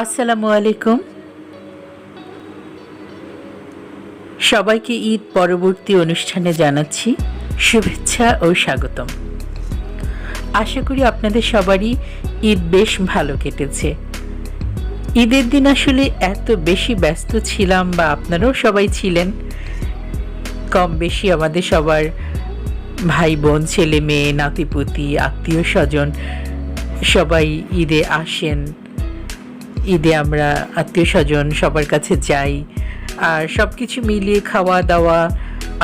আসসালামু আলাইকুম। সবাইকে ঈদ পরবর্তী অনুষ্ঠানে জানাচ্ছি শুভেচ্ছা ও স্বাগতম। আশা করি আপনাদের সবারই ঈদ বেশ ভালো কেটেছে। ঈদের দিন আসলে এত বেশি ব্যস্ত ছিলাম, বা আপনারাও সবাই ছিলেন কম বেশি। আমাদের সবার ভাই বোন, ছেলে মেয়ে, নাতিপুতি, আত্মীয় স্বজন সবাই ঈদে আসেন। ঈদে আমরা আত্মীয় স্বজন সবার কাছে যাই, আর সব কিছু মিলিয়ে খাওয়া দাওয়া,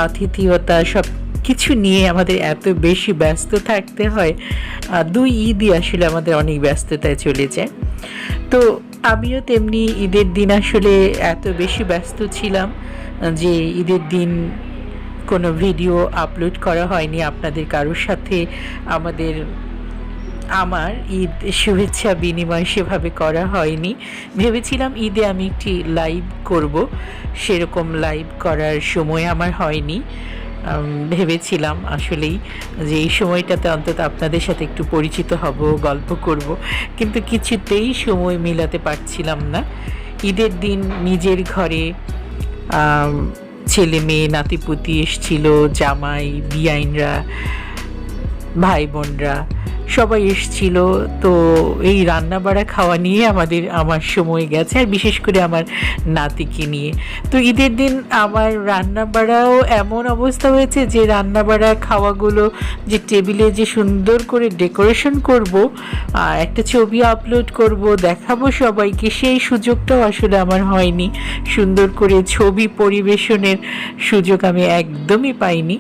আতিথেয়তা সব কিছু নিয়ে আমাদের এত বেশি ব্যস্ত থাকতে হয়। দুই ঈদই আসলে আমাদের অনেক ব্যস্ততায় চলে যায়। তো আমিও তেমনি ঈদের দিন আসলে এত বেশি ব্যস্ত ছিলাম যে ঈদের দিন কোনো ভিডিও আপলোড করা হয়নি আপনাদের কারোর সাথে। আমার ঈদ শুভেচ্ছা বিনিময় সেভাবে করা হয়নি। ভেবেছিলাম ঈদে আমি একটি লাইভ করব, সেরকম লাইভ করার সময় আমার হয়নি। ভেবেছিলাম আসলেই যে এই সময়টাতে অন্তত আপনাদের সাথে একটু পরিচিত হব, গল্প করব, কিন্তু কিছুতেই সময় মিলাতে পারছিলাম না। ঈদের দিন নিজের ঘরে ছেলে মেয়ে নাতিপুতি এসছিল, জামাই, বিয়াইনরা, ভাই বোনরা সবাই এসছিল। তো এই রান্না বাড়া খাওয়া নিয়ে আমার সময় গেছে, আর বিশেষ করে আমার নাতিকে নিয়ে। তো ঈদের দিন আমার রান্না বাড়াও এমন অবস্থা হয়েছে যে রান্না বাড়া খাওয়াগুলো যে টেবিলে যে সুন্দর করে ডেকোরেশন করব, একটা ছবি আপলোড করব, দেখাবো সবাইকে, সেই সুযোগটাও আসলে আমার হয়নি। সুন্দর করে ছবি পরিবেশনের সুযোগ আমি একদমই পাইনি।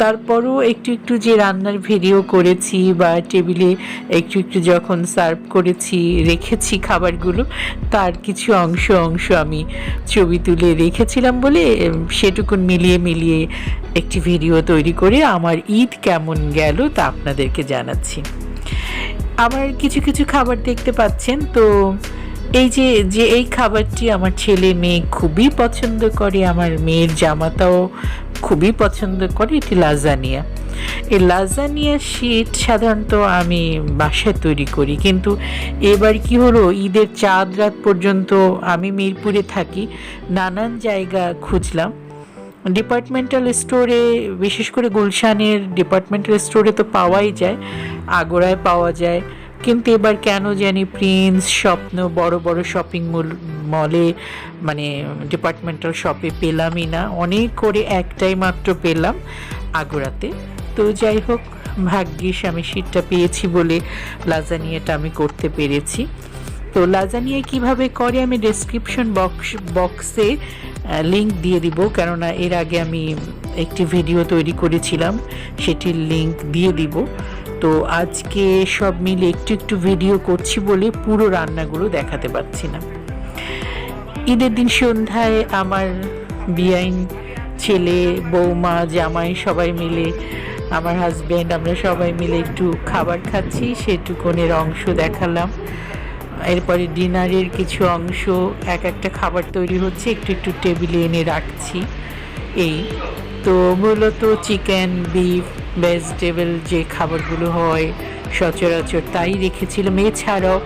তারপরও একটু একটু যে রান্নার ভিডিও করেছি বা টেবিলে একটু একটু যখন সার্ভ করেছি, রেখেছি খাবারগুলো, তার কিছু অংশ আমি ছবি তুলে রেখেছিলাম বলে সেটুকুন মিলিয়ে একটি ভিডিও তৈরি করে আমার ঈদ কেমন গেল তা আপনাদেরকে জানাচ্ছি। আমার কিছু খাবার দেখতে পাচ্ছেন। তো এই যে এই খাবারটি আমার ছেলে মেয়ে খুবই পছন্দ করে, আমার মেয়ের জামাতাও খুবই পছন্দ করে। এটি লাজানিয়া। এই লাজানিয়া শীট সাধারণত আমি বাসায় তৈরি করি, কিন্তু এবার কি হলো, ঈদের চাঁদ রাত পর্যন্ত আমি মিরপুরে থাকি, নানান জায়গা খুঁজলাম। ডিপার্টমেন্টাল স্টোরে, বিশেষ করে গুলশানের ডিপার্টমেন্টাল স্টোরে তো পাওয়াই যায়, আগোড়ায় পাওয়া যায়, কিন্তু এবার কেন জানি প্রিন্স, স্বপ্ন, বড় বড় শপিং মলে মানে ডিপার্টমেন্টাল শপে পেলামই না। অনেক করে একটাই মাত্র পেলাম আগোড়াতে। তো যাই হোক, ভাগ্যিস আমি সিটটা পেয়েছি বলে লাজানিয়াটা আমি করতে পেরেছি। তো লাজানিয়া কিভাবে করে আমি ডেসক্রিপশন বক্সে লিঙ্ক দিয়ে দিব, কেননা এর আগে আমি একটি ভিডিও তৈরি করেছিলাম, সেটির লিঙ্ক দিয়ে দিব। তো আজকে সব মিলে একটু ভিডিও করছি বলে পুরো রান্নাগুলো দেখাতে পারছি না। ঈদের দিন সন্ধ্যায় আমার বিয়াইন, ছেলে, বৌমা, জামাই সবাই মিলে, আমার হাজব্যান্ড, আমরা সবাই মিলে একটু খাবার খাচ্ছি, সেটুকুনের অংশ দেখালাম। এরপরে ডিনারের কিছু অংশ, একটা খাবার তৈরি হচ্ছে, একটু টেবিলে এনে রাখছি। এই তো মূলত চিকেন, বিফ, ভেজিটেবল যে খাবারগুলো হয় সচরাচর তাই রেখেছিলাম। এছাড়াও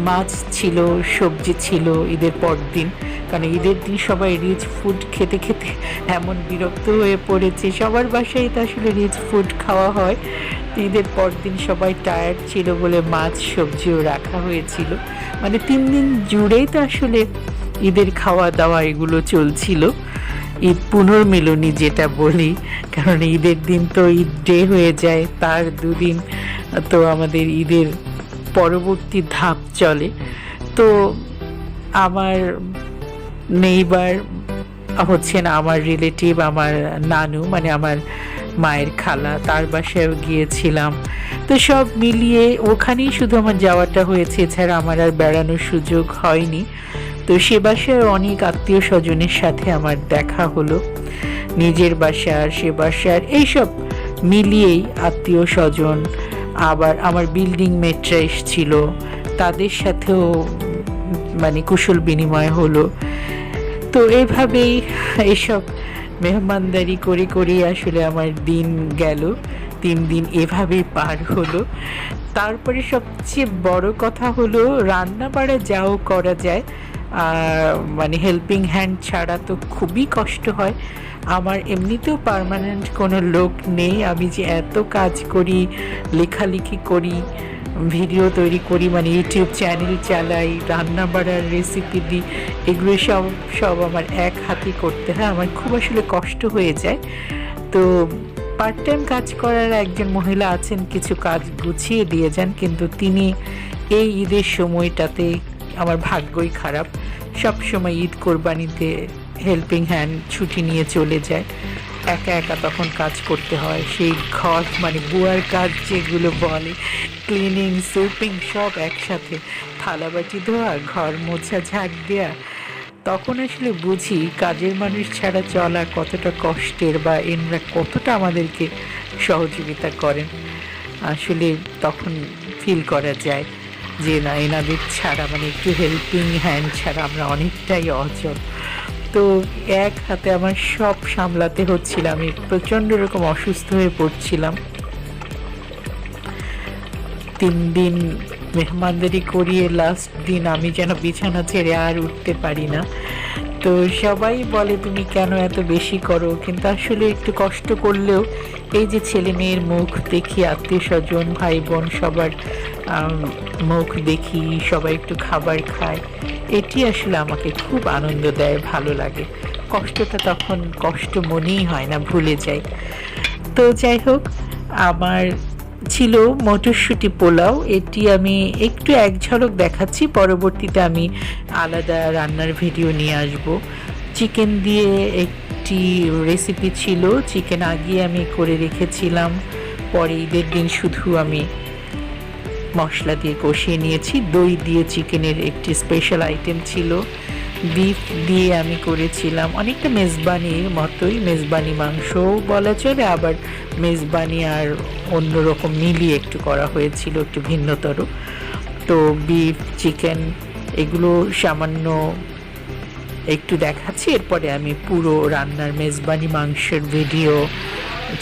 মাছ ছিল, সবজি ছিল ঈদের পর দিন, কারণ ঈদের দিন সবাই রিচ ফুড খেতে খেতে এমন বিরক্ত হয়ে পড়েছে। সবার বাসায় তো আসলে রিচ ফুড খাওয়া হয়। ঈদের পর দিন সবাই টায়ার্ড ছিল বলে মাছ সবজিও রাখা হয়েছিল। মানে 3 দিন জুড়েই তো আসলে ঈদের খাওয়া দাওয়া এগুলো চলছিল। ঈদ পুনর্মিলনী যেটা বলি, কারণ ঈদের দিন তো ঈদ ডে হয়ে যায়, তার 2 দিন তো আমাদের ঈদের পরবর্তী ধাপ চলে। তো আমার নেইবার হচ্ছেন আমার রিলেটিভ, আমার নানু, মানে আমার মায়ের খালা, তার বাসায়ও গিয়েছিলাম। তো সব মিলিয়ে ওখানেই শুধু আমার যাওয়াটা হয়েছে, এছাড়া আমার আর বেড়ানোর সুযোগ হয়নি। তো সে বাসায় অনেক আত্মীয় স্বজনের সাথে আমার দেখা হলো, নিজের বাসার, সে বাসার, এইসব মিলিয়েই আত্মীয় স্বজন। আবার আমার বিল্ডিং মেটরা এসেছিল, তাদের সাথেও মানে কুশল বিনিময় হলো। তো এইভাবেই এইসব মেহমানদারি করে আসলে আমার দিন গেল। 3 দিন এভাবেই পার হলো। তারপরে সবচেয়ে বড় কথা হলো রান্না বাড়া যাও করা যায়, মানে হেল্পিং হ্যান্ড ছাড়া তো খুবই কষ্ট হয়। আমার এমনিতেও পার্মানেন্ট কোনো লোক নেই, আমি যে এত কাজ করি, লেখালেখি করি, ভিডিও তৈরি করি, মানে ইউটিউব চ্যানেল চালাই, রান্না বাড়ার রেসিপি দিই, এগুলো সব আমার এক হাতে করতে হয়, আমার খুব আসলে কষ্ট হয়ে যায়। তো পার্ট টাইম কাজ করার একজন মহিলা আছেন, কিছু কাজ গুছিয়ে দিয়ে যান, কিন্তু তিনি এই ঈদের সময়টাতে আমার ভাগ্যই খারাপ, সব সময় ঈদ কোরবানিতে হেল্পিং হ্যান্ড ছুটি নিয়ে চলে যায়, একা একা তখন কাজ করতে হয়। সেই ঘর মানে বুয়ার কাজ যেগুলো বলে, ক্লিনিং, সুইপিং সব একসাথে, থালাবাটি ধোয়া, ঘর মোছা, ঝাড় দেওয়া, তখন আসলে বুঝি কাজের মানুষ ছাড়া চলা কতটা কষ্টের, বা এনরা কতটা আমাদেরকে সহযোগিতা করেন। আসলে তখন ফিল করা যায় যে না, এনাদের ছাড়া মানে একটু হেল্পিং হ্যান্ড ছাড়া আমরা অনেকটাই অচল। তো এক হাতে আমার সব সামলাতে হচ্ছিল, আমি প্রচণ্ড রকম অসুস্থ হয়ে পড়ছিলাম। 3 দিন মেহমানদারি করিয়ে লাস্ট দিন আমি যেন বিছানা ছেড়ে আর উঠতে পারি না। তো সবাই বলে তুমি কেন এত বেশি করো, কিন্তু আসলে একটু কষ্ট করলেও এই যে ছেলে মেয়ের মুখ দেখি, আত্মীয় স্বজন, ভাই বোন সবার মুখ দেখি, সবাই একটু খাবার খায়, এটি আসলে আমাকে খুব আনন্দ দেয়, ভালো লাগে। কষ্টটা তখন কষ্ট মনেই হয় না, ভুলে যাই। তো যাই হোক, আমার ছিল মটরশুঁটি পোলাও, এটি আমি একটু এক ঝলক দেখাচ্ছি, পরবর্তীতে আমি আলাদা রান্নার ভিডিও নিয়ে আসব। চিকেন দিয়ে একটি রেসিপি ছিল, চিকেন আগে আমি করে রেখেছিলাম, পরে ঈদের দিন শুধু আমি মশলা দিয়ে কষিয়ে নিয়েছি। দই দিয়ে চিকেনের একটি স্পেশাল আইটেম ছিল, বিফ দিয়ে আমি করেছিলাম, অনেকটা মেজবানির মতোই, মেজবানি মাংসও বলা চলে, আবার মেজবানি আর অন্যরকম মিলিয়ে একটু করা হয়েছিল, একটু ভিন্নতর। তো বিফ, চিকেন এগুলো সামান্য একটু দেখাচ্ছি, এরপরে আমি পুরো রান্নার মেজবানি মাংসের ভিডিও,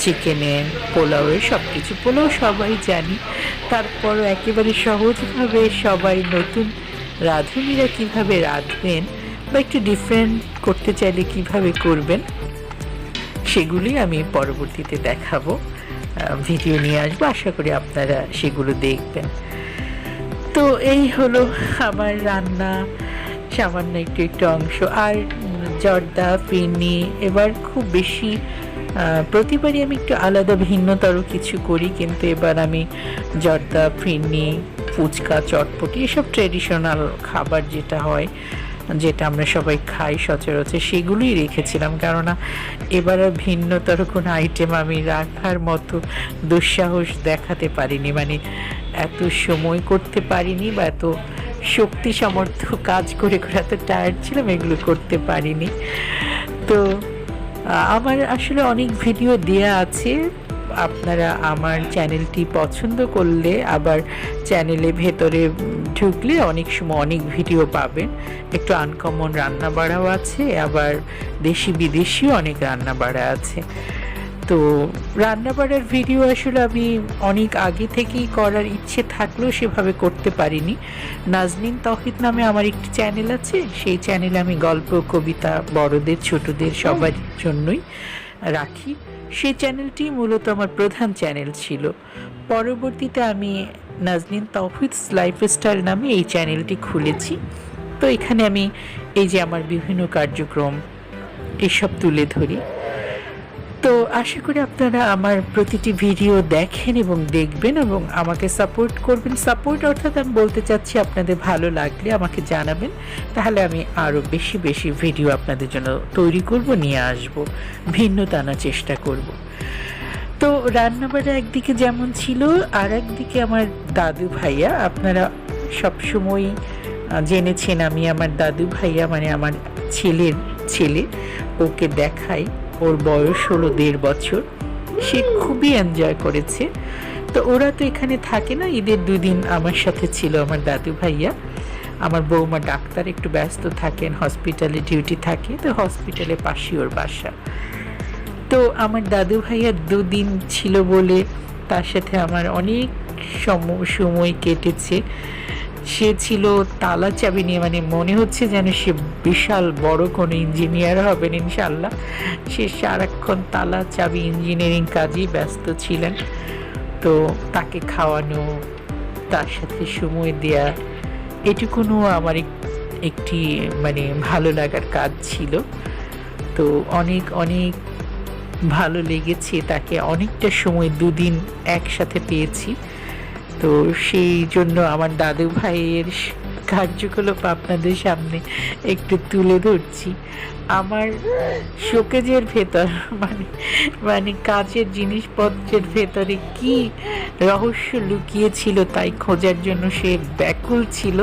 চিকেনের, পোলাওয়ের সব কিছু, পোলাও সবাই জানি, তারপরও একেবারে সহজভাবে সবাই নতুন রাঁধুনিরা কীভাবে রাঁধবেন বা একটু ডিফারেন্ট করতে চাইলে কিভাবে করবেন, সেগুলি আমি পরবর্তীতে দেখাবো, ভিডিও নিয়ে আসবো, আশা করি আপনারা সেগুলো দেখবেন। তো এই হলো আমার রান্না, সামান্য একটু একটু অংশ। আর জর্দা, ফিরনি, এবার খুব বেশি প্রতিবারই আমি একটু আলাদা ভিন্নতর কিছু করি, কিন্তু এবার আমি জর্দা, ফিরনি, ফুচকা, চটপটি এসব ট্রেডিশনাল খাবার যেটা হয়, যেটা আমরা সবাই খাই সচরাচর, সেগুলোই রেখেছিলাম, কেননা এবার আর ভিন্নতর কোনো আইটেম আমি রাখার মতো দুঃসাহস দেখাতে পারিনি, মানে এত সময় করতে পারিনি, বা এত শক্তি সামর্থ্য কাজ করে করে এত টায়ার্ড ছিলাম, এগুলো করতে পারিনি। তো আমার আসলে অনেক ভিডিও দেয়া আছে, আপনারা আমার চ্যানেলটি পছন্দ করলে আবার চ্যানেলে ভেতরে ঢুকলে অনেক সময় অনেক ভিডিও পাবেন, একটু আনকমন রান্না বাড়াও আছে, আবার দেশি বিদেশিও অনেক রান্না বাড়া আছে। তো রান্না বাড়ার ভিডিও আসলে আমি অনেক আগে থেকেই করার ইচ্ছে থাকলেও সেভাবে করতে পারিনি। নাজনীন তৌহিদ নামে আমার একটি চ্যানেল আছে, সেই চ্যানেলে আমি গল্প, কবিতা, বড়দের ছোটদের সবার জন্যই রাখি, সেই চ্যানেলটি মূলত আমার প্রধান চ্যানেল ছিল। পরবর্তীতে আমি নাজনীন তৌহিদ লাইফস্টাইল নামে এই চ্যানেলটি খুলেছি। তো এখানে আমি এই যে আমার বিভিন্ন কার্যক্রম এসব তুলে ধরি। তো আশা করি আপনারা আমার প্রতিটি ভিডিও দেখেন এবং দেখবেন এবং আমাকে সাপোর্ট করবেন। সাপোর্ট অর্থাৎ আমি বলতে চাচ্ছি, আপনাদের ভালো লাগলে আমাকে জানাবেন, তাহলে আমি আরও বেশি বেশি ভিডিও আপনাদের জন্য তৈরি করব, নিয়ে আসব, ভিন্নতা আনার চেষ্টা করব। তো রান্নাবাড়া একদিকে যেমন ছিল, আর একদিকে আমার দাদু ভাইয়া, আপনারা সবসময় জেনেছেন আমি আমার দাদু ভাইয়া মানে আমার ছেলের ছেলে, ওকে দেখাই, ওর বয়স হলো 1.5 বছর, সে খুবই এনজয় করেছে। তো ওরা তো এখানে থাকে না, ঈদের 2 দিন আমার সাথে ছিল আমার দাদু ভাইয়া। আমার বৌমা ডাক্তার, একটু ব্যস্ত থাকেন, হসপিটালে ডিউটি থাকে, তো হসপিটালে পাশেই ওর বাসা। তো আমার দাদু ভাইয়ার 2 দিন ছিল বলে তার সাথে আমার অনেক সময় কেটেছে। সে ছিল তালা চাবি নিয়ে, মানে মনে হচ্ছে যেন সে বিশাল বড় কোনো ইঞ্জিনিয়ার হবেন ইনশাল্লাহ। সে সারাক্ষণ তালা চাবি ইঞ্জিনিয়ারিং কাজেই ব্যস্ত ছিলেন। তো তাকে খাওয়ানো, তার সাথে সময় দেয়া, এটুকুনো আমার একটি মানে ভালো লাগার কাজ ছিল। তো অনেক অনেক ভালো লেগেছে, তাকে অনেকটা সময় 2 দিন একসাথে পেয়েছি। তো সেই জন্য আমার দাদু ভাইয়ের কার্যকলাপ আপনাদের সামনে একটু তুলে ধরছি। আমার শোকেজের ভেতর মানে কাচের জিনিসপত্রের ভেতরে কি রহস্য লুকিয়েছিল তাই খোঁজার জন্য সে ব্যাকুল ছিল।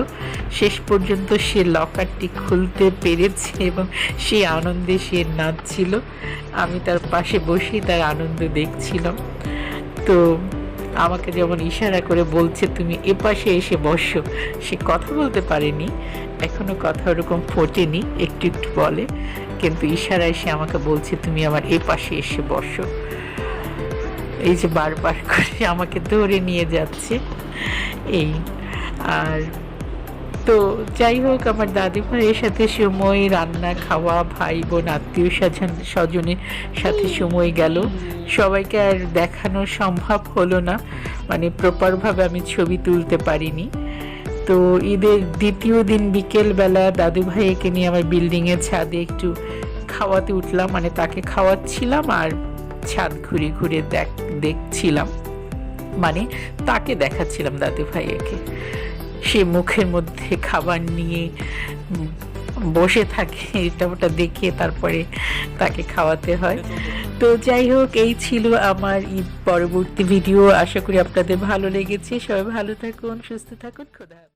শেষ পর্যন্ত সে লকারটি খুলতে পেরেছে এবং সেই আনন্দে সে নাচছিল। আমি তার পাশে বসেই তার আনন্দ দেখছিলাম। তো আমাকে যেমন ইশারা করে বলছে তুমি এপাশে এসে বসো। সে কথা বলতে পারেনি, এখনো কথা ওরকম ফোটেনি, একটু একটু বলে, কিন্তু ইশারায় সে আমাকে বলছে তুমি আমার এপাশে এসে বসো। এই যে বারবার করে আমাকে ধরে নিয়ে যাচ্ছে এই। আর তো যাই হোক, আমার দাদি ভাইয়ের সাথে সময়, রান্না খাওয়া, ভাই বোন আত্মীয় স্বজনের সাথে সময় গেল। সবাইকে আর দেখানো সম্ভব হলো না, মানে প্রপারভাবে আমি ছবি তুলতে পারিনি। তো ঈদের 2য় দিন বিকেলবেলা দাদু ভাইকে নিয়ে আমার বিল্ডিংয়ের ছাদে একটু খাওয়াতে উঠলাম, মানে তাকে খাওয়াচ্ছিলাম আর ছাদ ঘুরে ঘুরে দেখছিলাম, মানে তাকে দেখাচ্ছিলাম দাদু ভাইকে। সে মুখের মধ্যে খাবার নিয়ে বসে থাকে, এটা ওটা দেখে তারপরে তাকে খাওয়াতে হয়। তো যাই হোক, এই ছিল আমার ঈদ পরবর্তী ভিডিও। আশা করি আপনাদের ভালো লেগেছে। সবাই ভালো থাকুন, সুস্থ থাকুন, খোদা হাফেজ।